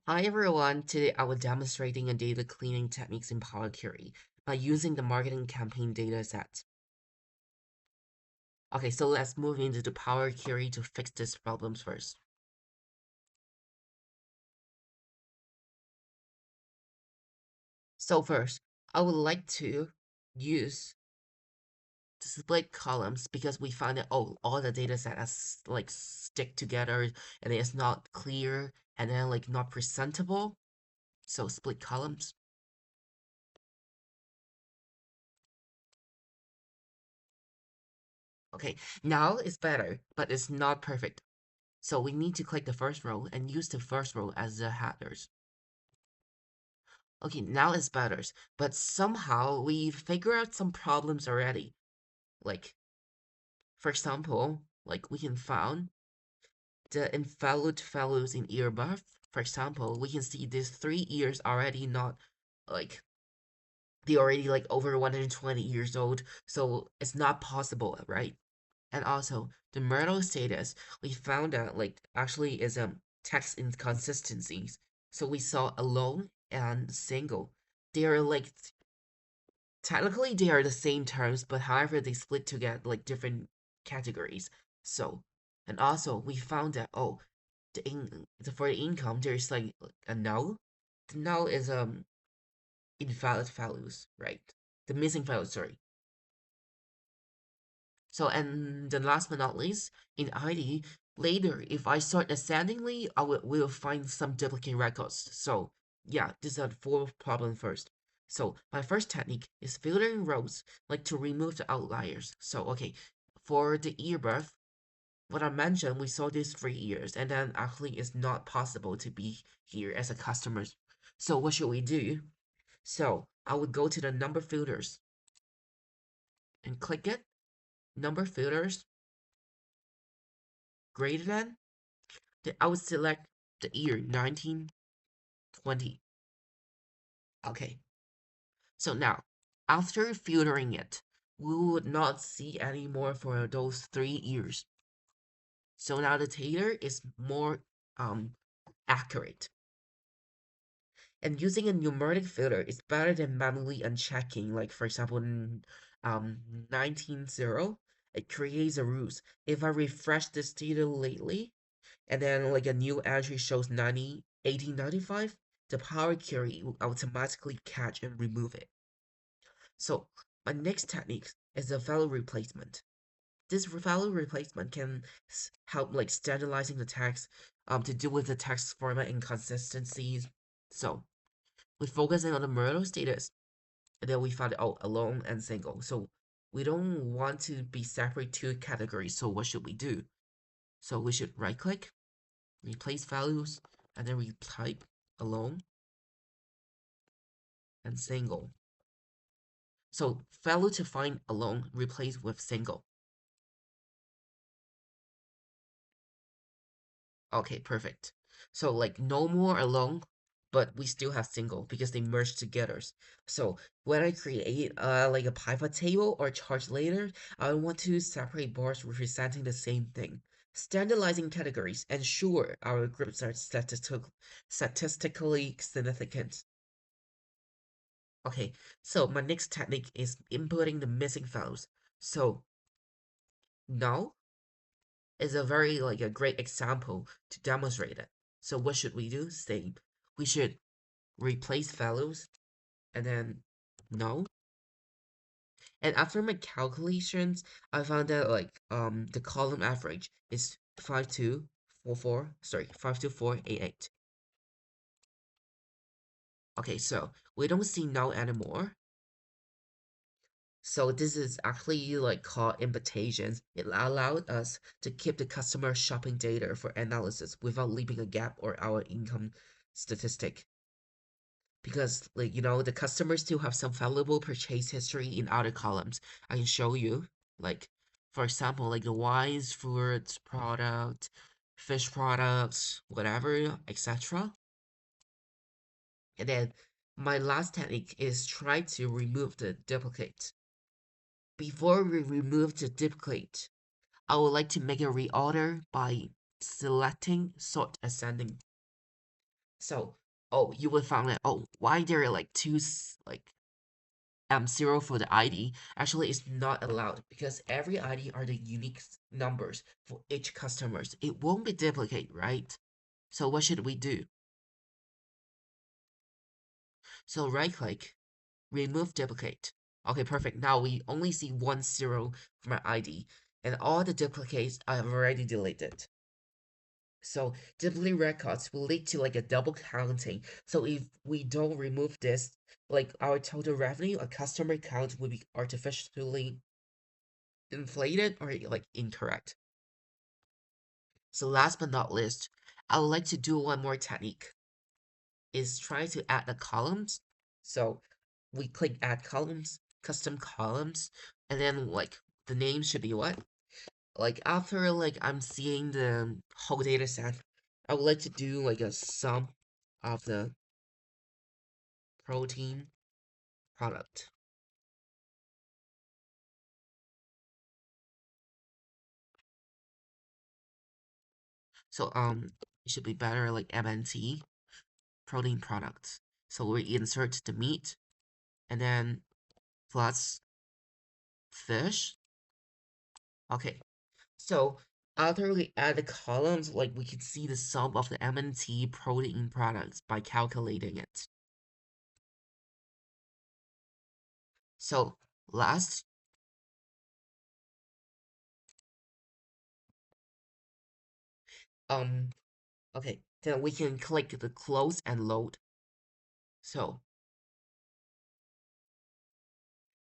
Hi everyone, today I will demonstrating a data cleaning techniques in Power Query by using the marketing campaign data set. Okay, so let's move into the Power Query to fix these problems first. So first, I would like to use the split columns because we found that all the data set has like stick together and it's not clear and then like not presentable. So split columns. Okay, now it's better, but it's not perfect. So we need to click the first row and use the first row as the headers. Okay, now it's better, but somehow we figure out some problems already. Like, for example, like we can find the invalid values in year birth. For example, we can see these 3 years already not like they already like over 120 years old, so it's not possible, right? And also the marital status, we found out like actually is text inconsistencies. So we saw alone and single. They are like technically they are the same terms, but however they split together like different categories. So and also we found that for the income there's like a null. The null is invalid values, right? The missing values, sorry. So, and then last but not least, in ID, later, if I sort ascendingly, will find some duplicate records. So, yeah, these are the four problems first. So, my first technique is filtering rows, like to remove the outliers. So, okay, for the year birth, what I mentioned, we saw these 3 years, and then actually it's not possible to be here as a customer. So, what should we do? So, I would go to the number filters and click it, number filters, greater than. Then I would select the year 1920. Okay, so now after filtering it, we would not see any more for those 3 years. So now the data is more um accurate. And using a numeric filter is better than manually unchecking. Like for example, in 19 0, it creates a rules. If I refresh this data lately, and then like a new entry shows 1895, the power query will automatically catch and remove it. So my next technique is the value replacement. This value replacement can help like standardizing the text to deal with the text format inconsistencies. So we're focusing on the marital status, and then we found alone and single. So we don't want to be separate two categories. So what should we do? So we should right click, replace values, and then we type alone and single. So value to find alone replace with single. Okay, perfect. So like no more alone, but we still have single because they merge together. So when I create like a pivot table or chart later, I want to separate bars representing the same thing. Standardizing categories ensure our groups are statistically significant. Okay, so my next technique is inputting the missing values. So now is a very like a great example to demonstrate it. So what should we do? Same. We should replace values and then no. And after my calculations, I found that like the column average is 5244, sorry, 52488. Okay, so we don't see no anymore. So this is actually like called invitations. It allowed us to keep the customer shopping data for analysis without leaving a gap or our income statistic. Because like the customers still have some valuable purchase history in other columns. I can show you. Like for example, like the wines, fruits, product, fish products, whatever, etc. And then my last technique is try to remove the duplicate. Before we remove the duplicate, I would like to make a reorder by selecting sort ascending. So, oh, you would find that, oh, why there are like like zero for the ID? Actually, it's not allowed because every ID are the unique numbers for each customers. It won't be duplicate, right? So what should we do? So right click, remove duplicate. Okay, perfect. Now we only see 1 0 for my ID, and all the duplicates I have already deleted. So duplicate records will lead to like a double counting. So if we don't remove this, like our total revenue, a customer count will be artificially inflated or like incorrect. So last but not least, I would like to do one more technique. Is try to add the columns. So we click add columns, custom columns, and then like the name should be what? Like after like I'm seeing the whole data set, I would like to do like a sum of the protein product. So it should be better like MNT protein products. So we insert the meat and then plus fish. Okay. So after we add the columns, like we can see the sum of the MNT protein products by calculating it. So last, um, okay, then we can click the close and load. So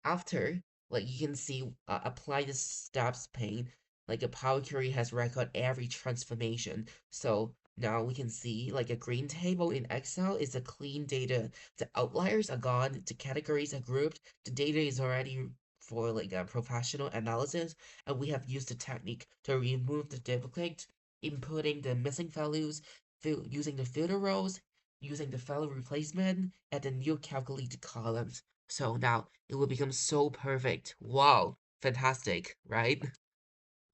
after, like you can see, apply the steps pane, like a Power Query has record every transformation. So now we can see like a green table in Excel is a clean data. The outliers are gone, the categories are grouped, the data is already for like a professional analysis, and we have used the technique to remove the duplicate, inputting the missing values, using the filter rows, using the value replacement, and the new calculated columns. So now it will become so perfect. Wow, fantastic, right?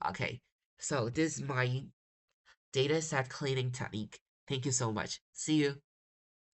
Okay, so this is my data set cleaning technique. Thank you so much. See you.